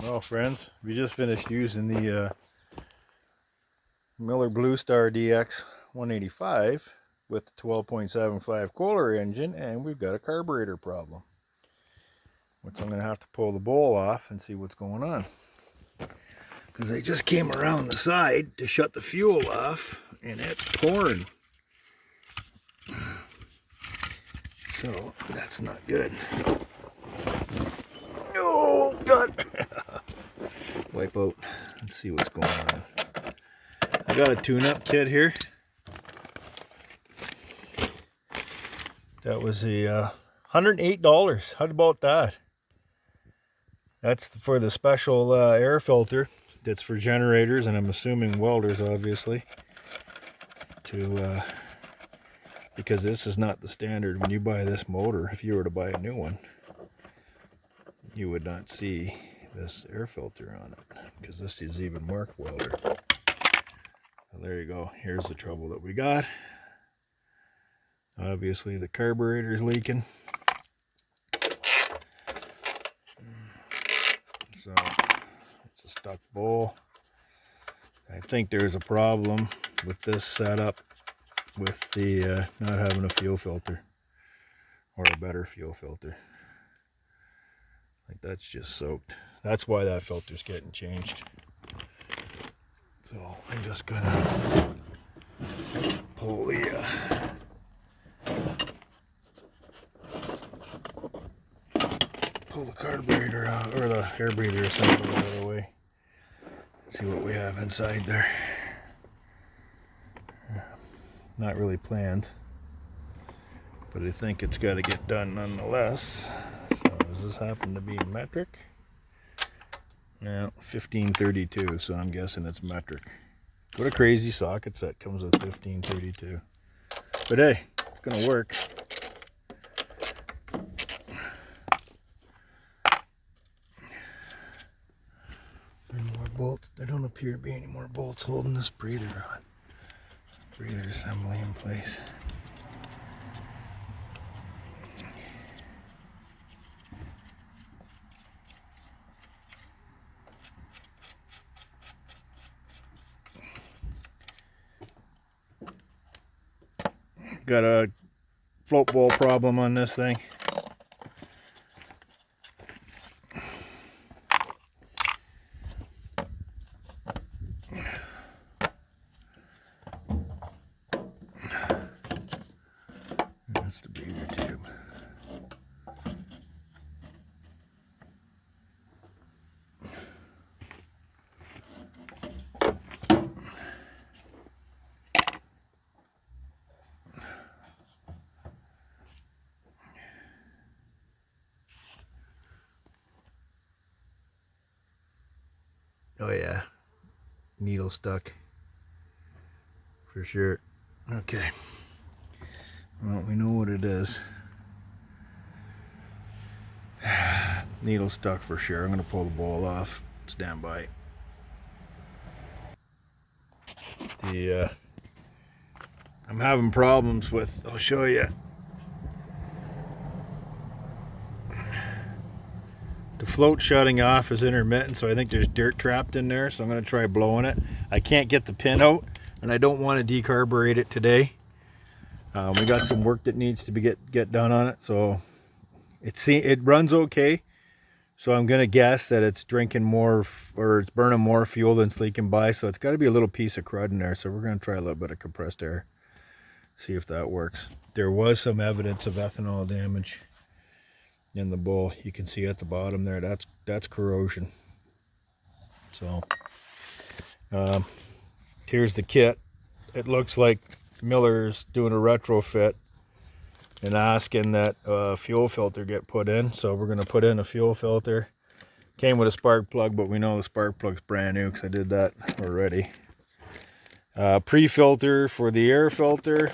Well, friends, we just finished using the Miller Blue Star DX 185 with the 12.75 Kohler engine, and we've got a carburetor problem, which I'm going to have to pull the bowl off and see what's going on. Because they just came around the side to shut the fuel off, and it's pouring. So that's not good. Oh, God. Wipe out. Let's see what's going on. I got a tune-up kit here. That was a $108. How about that? That's for the special air filter that's for generators, and I'm assuming welders, obviously. Because this is not the standard. When you buy this motor, if you were to buy a new one, you would not see this air filter on it, because this is even marked welder. So there you go. Here's the trouble that we got. Obviously the carburetor's leaking. So it's a stuck bowl. I think there's a problem with this setup with the not having a fuel filter, or a better fuel filter. Like, that's just soaked. That's why that filter's getting changed. So I'm just gonna pull the carburetor out, or the air breather assembly out of the way. See what we have inside there. Not really planned, but I think it's got to get done nonetheless. So does this happen to be metric? No, 1532, so I'm guessing it's metric. What a crazy socket set comes with 1532. But hey, it's gonna work. Any more bolts? There don't appear to be any more bolts holding this breather on. Breather assembly in place. Got a float bowl problem on this thing. That's the breather tube. Oh yeah, needle stuck for sure. Okay, well, we know what it is. Needle stuck for sure. I'm gonna pull the bowl off. Stand by. I'm having problems with, I'll show you. The float shutting off is intermittent, so I think there's dirt trapped in there, so I'm going to try blowing it. I can't get the pin out, and I don't want to decarburate it today. We got some work that needs to be get done on it, so it runs okay. So I'm going to guess that it's drinking more, or it's burning more fuel than it's leaking by, so it's got to be a little piece of crud in there. So we're going to try a little bit of compressed air, see if that works. There was some evidence of ethanol damage in the bowl. You can see at the bottom there, that's corrosion. So here's the kit. It looks like Miller's doing a retrofit and asking that a fuel filter get put in. So we're going to put in a fuel filter. Came with a spark plug, but we know the spark plug's brand new because I did that already. Pre-filter for the air filter,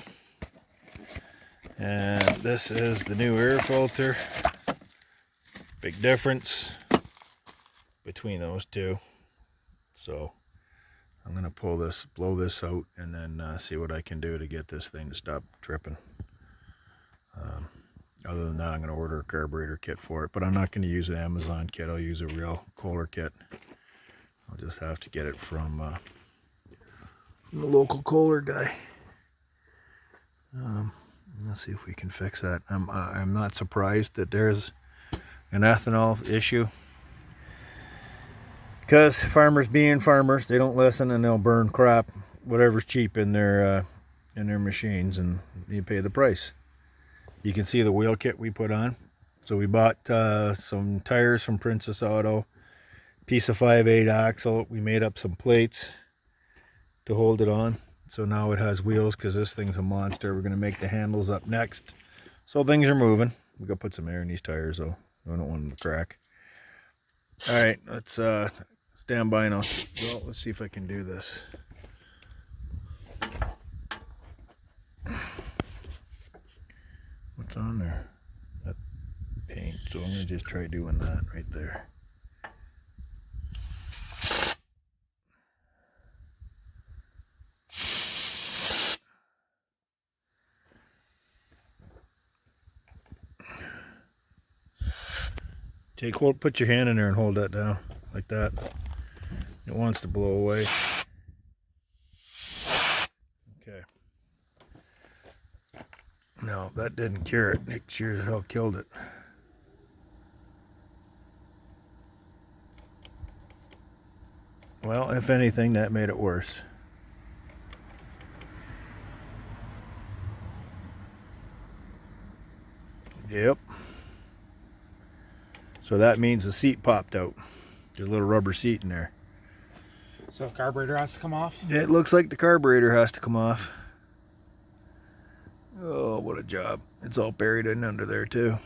and this is the new air filter. Big difference between those two. So I'm gonna blow this out, and then see what I can do to get this thing to stop tripping. Other than that, I'm going to order a carburetor kit for it, but I'm not going to use an Amazon kit. I'll use a real Kohler kit. I'll just have to get it from the local Kohler guy. Let's see if we can fix that. I'm not surprised that there's an ethanol issue, because farmers being farmers, they don't listen and they'll burn crap, whatever's cheap in their machines, and you pay the price. You can see the wheel kit we put on. So we bought some tires from Princess Auto, piece of 5/8 axle. We made up some plates to hold it on. So now it has wheels because this thing's a monster. We're going to make the handles up next. So things are moving. We've got to put some air in these tires though. I don't want them to crack. All right, let's stand by now. Well, let's see if I can do this. What's on there? That paint. So I'm going to just try doing that right there. Put your hand in there and hold that down like that. It wants to blow away. Okay. No, that didn't cure it. It sure as hell killed it. Well, if anything, that made it worse. Yep. So that means the seat popped out. There's a little rubber seat in there. So carburetor has to come off? It looks like the carburetor has to come off. Oh, what a job. It's all buried in under there too.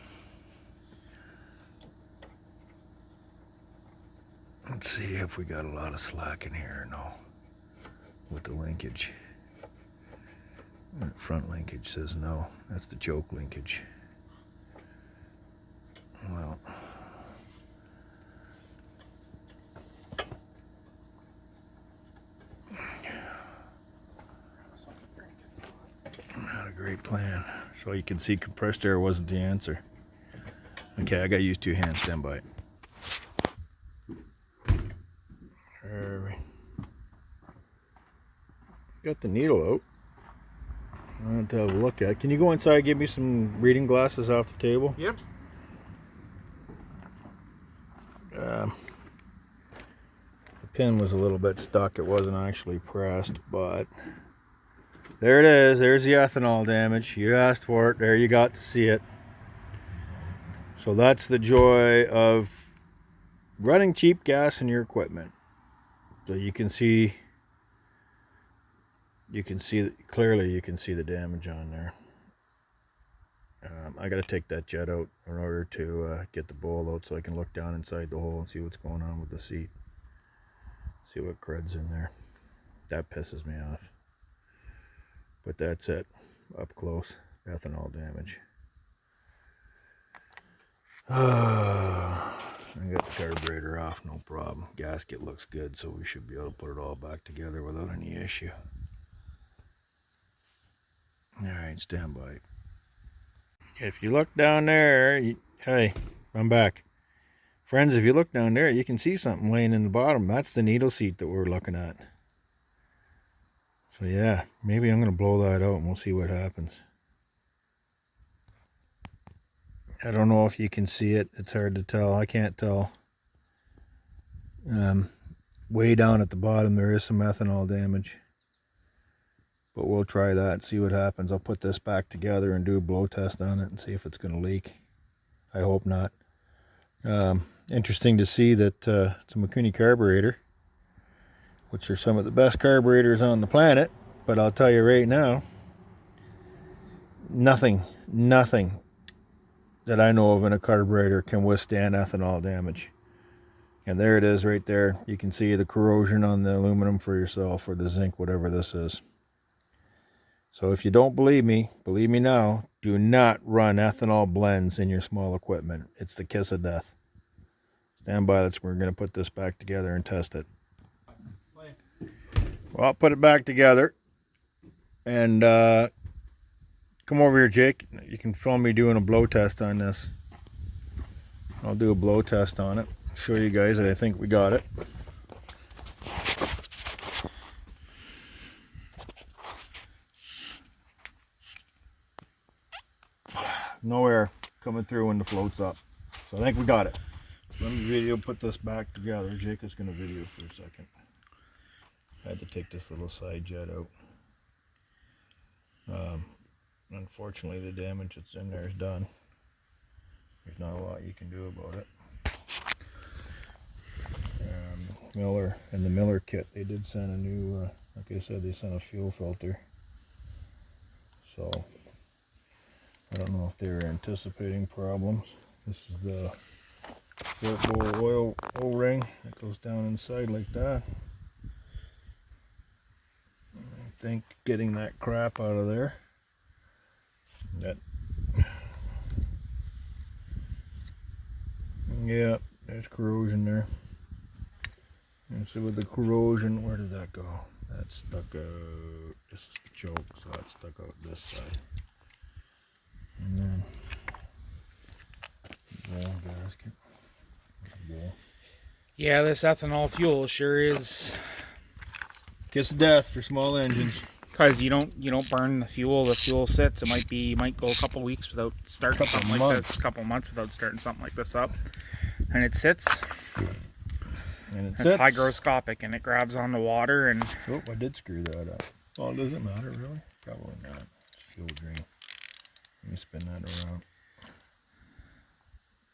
Let's see if we got a lot of slack in here or no with the linkage. That front linkage says no. That's the choke linkage. Well, not a great plan. So you can see compressed air wasn't the answer. Okay, I gotta use two hands. Stand by. Got the needle out. I want to have a look at. Can you go inside and give me some reading glasses off the table? Yep. The pin was a little bit stuck. It wasn't actually pressed, but there it is. There's the ethanol damage. You asked for it. There you got to see it. So that's the joy of running cheap gas in your equipment. So you can see clearly, you can see the damage on there. I got to take that jet out in order to get the bowl out so I can look down inside the hole and see what's going on with the seat. See what crud's in there. That pisses me off. But that's it. Up close. Ethanol damage. I got the carburetor off, no problem. Gasket looks good, so we should be able to put it all back together without any issue. Alright, stand by. If you look down there, hey, I'm back. Friends, if you look down there, you can see something laying in the bottom. That's the needle seat that we're looking at. So yeah, maybe I'm going to blow that out and we'll see what happens. I don't know if you can see it. It's hard to tell. I can't tell. Way down at the bottom, there is some ethanol damage. But we'll try that and see what happens. I'll put this back together and do a blow test on it and see if it's going to leak. I hope not. Interesting to see that it's a Mikuni carburetor, which are some of the best carburetors on the planet. But I'll tell you right now, nothing that I know of in a carburetor can withstand ethanol damage. And there it is right there. You can see the corrosion on the aluminum for yourself, or the zinc, whatever this is. So if you don't believe me now, do not run ethanol blends in your small equipment. It's the kiss of death. Stand by, we're going to put this back together and test it. Well, I'll put it back together. And Come over here, Jake. You can film me doing a blow test on this. I'll do a blow test on it. Show you guys that I think we got it. No air coming through when the float's up. So I think we got it. Let me put this back together. Jake is going to video for a second. I had to take this little side jet out. Unfortunately, the damage that's in there is done. There's not a lot you can do about it. Miller and the Miller kit, they did send a new, like I said, they sent a fuel filter. So I don't know if they were anticipating problems. This is the short bore oil O-ring that goes down inside like that. I think getting that crap out of there. Yeah, there's corrosion there. And so with the corrosion, where did that go? That stuck out. This is the choke, so that stuck out this side. And then ball gasket. Ball. Yeah, this ethanol fuel sure is. Kiss of death for small engines. Because you don't burn the fuel. The fuel sits. It might go a couple weeks without starting something like this. A couple months without starting something like this up. And it sits. And it's hygroscopic and it grabs on the water and. Oh, I did screw that up. Oh, does it matter really? Probably not. It's fuel drain. Let me spin that around.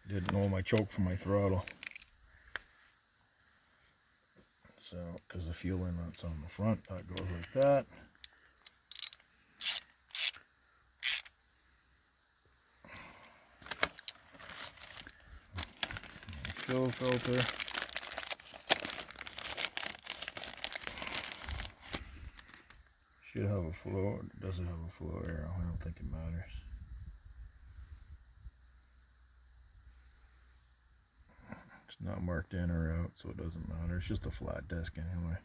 Didn't know my choke from my throttle. So, because the fuel inlet's on the front, that goes like that. Fuel filter. Should have a flow. Does it have a flow arrow? I don't think it matters. It's not marked in or out, so it doesn't matter. It's just a flat disc anyway.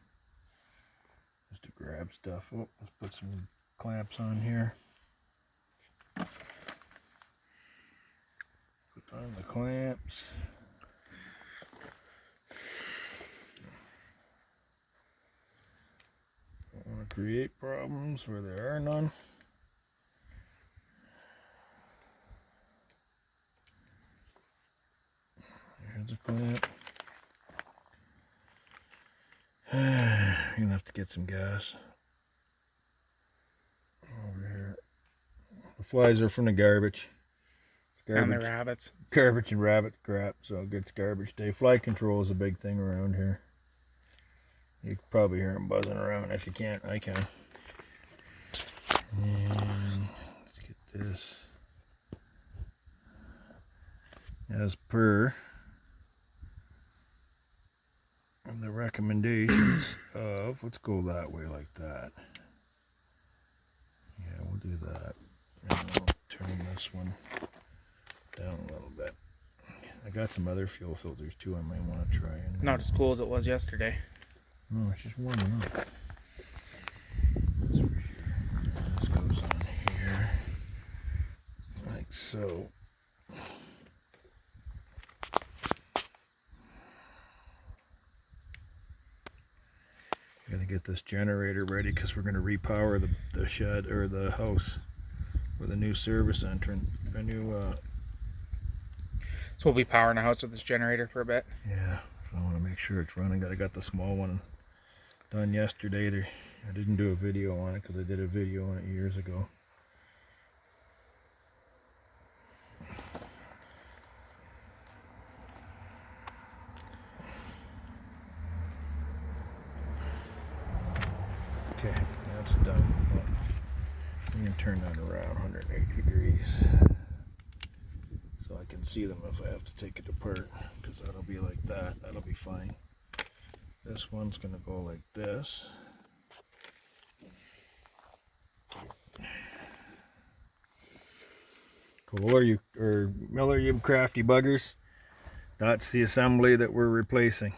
Just to grab stuff. Oh, let's put some clamps on here. Put on the clamps. Don't want to create problems where there are none. Here's a clamp. You're gonna have to get some gas over here. The flies are from the garbage. And the rabbits. Garbage and rabbit crap, so it's garbage day. Fly control is a big thing around here. You can probably hear them buzzing around. If you can't, I can. And let's get this. As per the recommendations of, let's go that way like that. Yeah, we'll do that. And we'll turn this one down a little bit. I got some other fuel filters too I might want to try. Anyway. Not as cool as it was yesterday. No, it's just warming up. That's for sure. This goes on here. Like so. Gotta get this generator ready because we're gonna repower the shed or the house with a new service entrance. A new So we'll be powering the house with this generator for a bit. yeah, so I want to make sure it's running. I got the small one done yesterday. I didn't do a video on it because I did a video on it years ago. Okay, that's done. I'm going to turn that around 180 degrees so I can see them if I have to take it apart, because that'll be like that. That'll be fine. This one's going to go like this. Kohler, Miller, you crafty buggers. That's the assembly that we're replacing.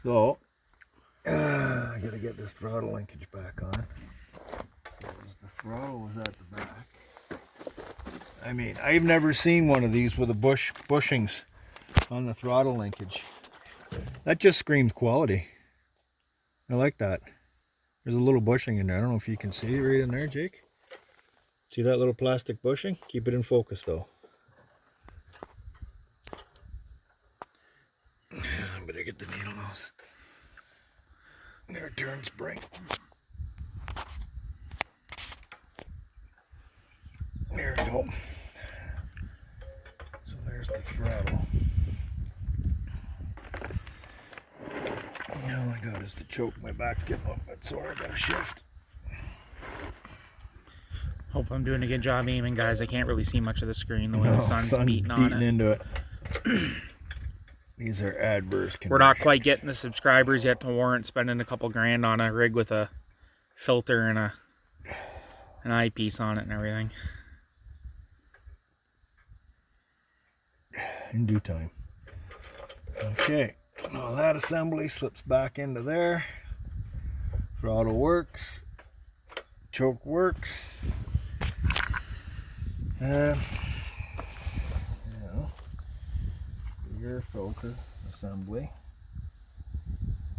So I gotta get this throttle linkage back on. The throttle was at the back. I mean, I've never seen one of these with a bushings on the throttle linkage. That just screams quality. I like that. There's a little bushing in there. I don't know if you can see it right in there, Jake. See that little plastic bushing? Keep it in focus though. I better get the needle nose. There, turn spring. There we go. So there's the throttle. Now all I got is the choke. My back's getting a little bit sore. I gotta shift. Hope I'm doing a good job aiming, guys. I can't really see much of the screen the way the sun's beating on it. Into it. These are adverse conditions. We're not quite getting the subscribers yet to warrant spending a couple grand on a rig with a filter and an eyepiece on it and everything. In due time. Okay, now that assembly slips back into there. Throttle works. Choke works. And the air filter assembly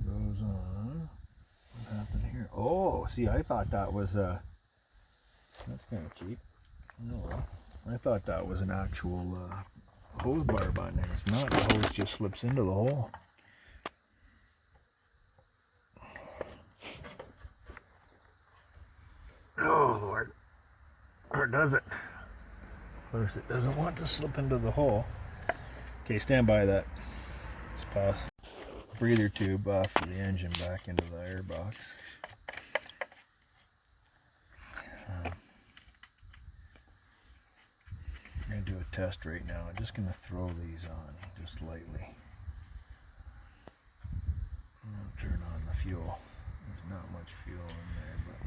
goes on. What happened here? Oh, see, I thought that was that's kind of cheap. Oh well, I thought that was an actual hose barb on there. It's not. The hose just slips into the hole. Oh Lord. Or does it? Of course it doesn't want to slip into the hole. Okay, stand by that. Let's pass breather tube off of the engine back into the air box. I'm going to do a test right now. I'm just going to throw these on just lightly. I'll turn on the fuel. There's not much fuel in there, but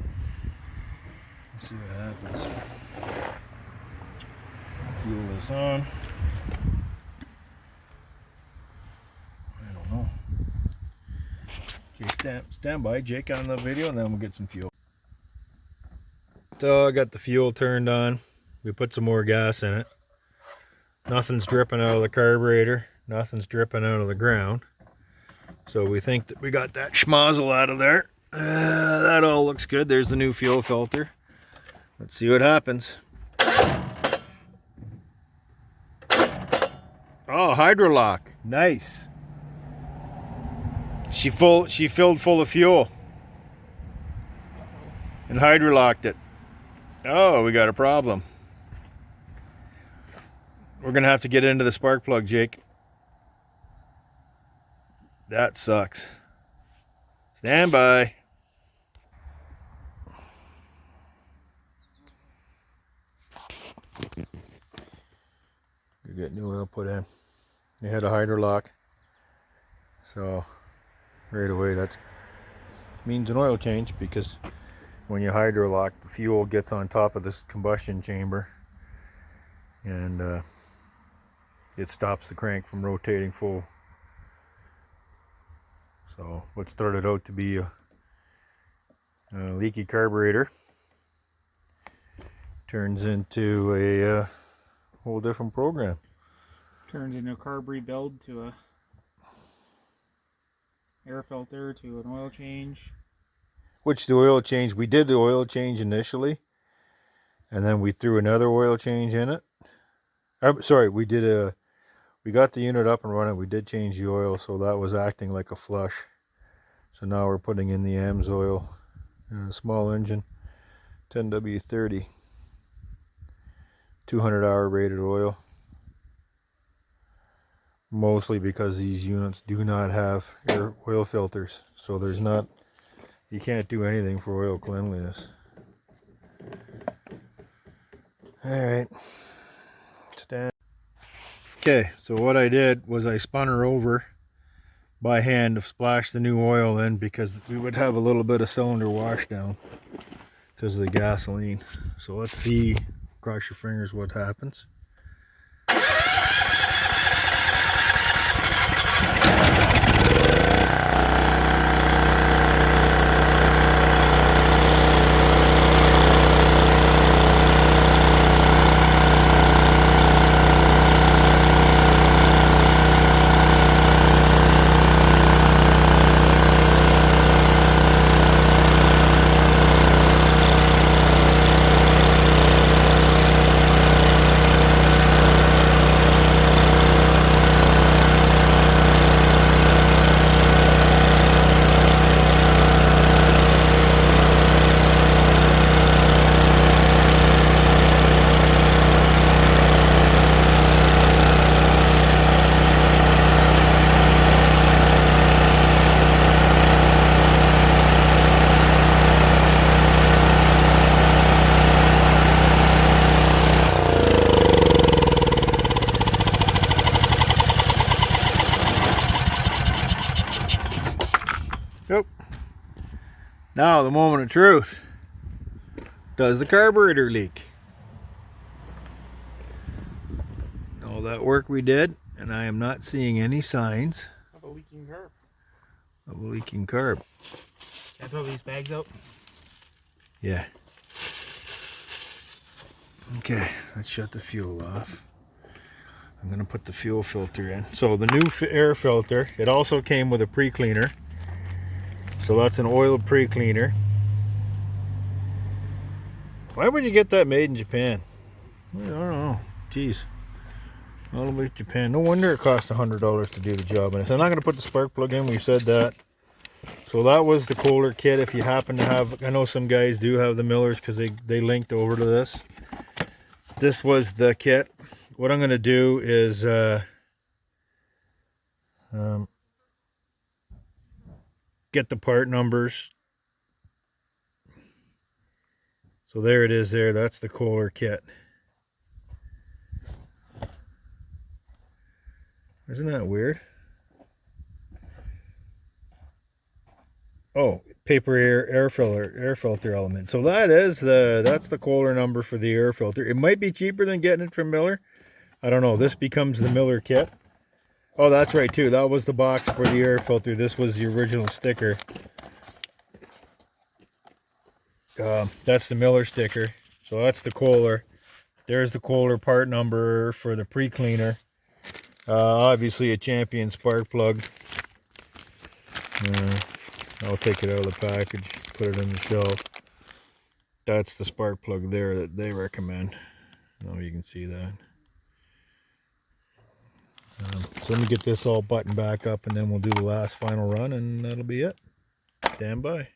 let's see what happens. Fuel is on. I don't know. Okay, stand by, Jake, on the video, and then we'll get some fuel. So I got the fuel turned on. We put some more gas in it. Nothing's dripping out of the carburetor. Nothing's dripping out of the ground. So we think that we got that schmozzle out of there. That all looks good. There's the new fuel filter. Let's see what happens. Oh, hydrolock. Nice. She filled full of fuel and hydrolocked it. Oh, we got a problem. We're gonna have to get into the spark plug, Jake. That sucks. Stand by. You get new oil put in. You had a hydrolock, so right away that means an oil change, because when you hydrolock, the fuel gets on top of this combustion chamber and it stops the crank from rotating full. So what started out to be a leaky carburetor turns into a whole different program. Turns into a carb rebuild to a air filter to an oil change. Which the oil change, we did the oil change initially, and then we threw another oil change in it. Sorry, we got the unit up and running. We did change the oil, so that was acting like a flush. So now we're putting in the AMS oil, small engine, 10W30, 200-hour rated oil. Mostly because these units do not have air oil filters, so there's not, you can't do anything for oil cleanliness. Alright, stand. Okay, so what I did was I spun her over by hand to splash the new oil in, because we would have a little bit of cylinder wash down because of the gasoline. So let's see, cross your fingers, what happens. Yep. Now the moment of truth. Does the carburetor leak? All that work we did, and I am not seeing any signs of a leaking carb. Of a leaking carb. Can I throw these bags out? Yeah. Okay, let's shut the fuel off. I'm going to put the fuel filter in. So the new air filter, it also came with a pre-cleaner. So that's an oil pre-cleaner. Why would you get that made in Japan? I don't know. Jeez. All about Japan. No wonder it costs $100 to do the job. And I'm not going to put the spark plug in. We said that. So that was the Kohler kit. If you happen to have, I know some guys do have the Millers because they linked over to this. This was the kit. What I'm going to do is get the part numbers. So there it is there. That's the Kohler kit. Isn't that weird? Oh, paper air filter element. So that's the Kohler number for the air filter. It might be cheaper than getting it from Miller. I don't know. This becomes the Miller kit. Oh, that's right too. That was the box for the air filter. This was the original sticker. That's the Miller sticker. So that's the Kohler. There's the Kohler part number for the pre-cleaner. Obviously a Champion spark plug. I'll take it out of the package, put it in the shelf. That's the spark plug there that they recommend. Oh, you can see that. So let me get this all buttoned back up and then we'll do the last final run and that'll be it. Stand by.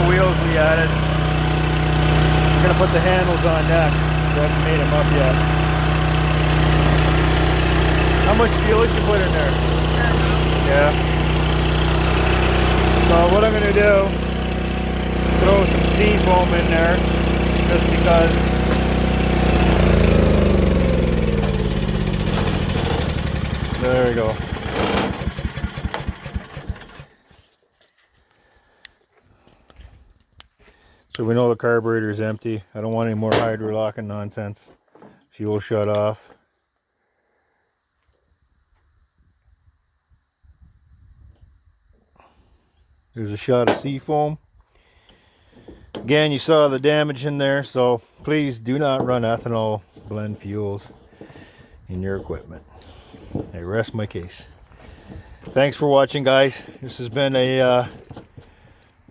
Wheels we added. I'm gonna put the handles on next. We haven't made them up yet. How much fuel did you put in there? Yeah. So what I'm gonna do, throw some sea foam in there, just because. There we go. So we know the carburetor is empty. I don't want any more hydro-locking nonsense. Fuel shut off. There's a shot of seafoam. Again, you saw the damage in there, so please do not run ethanol blend fuels in your equipment. I rest my case. Thanks for watching, guys. This has been a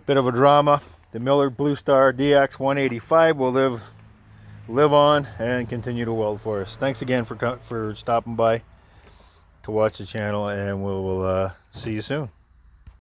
bit of a drama. The Miller Blue Star DX 185 will live on and continue to weld for us. Thanks again for stopping by to watch the channel, and we'll see you soon.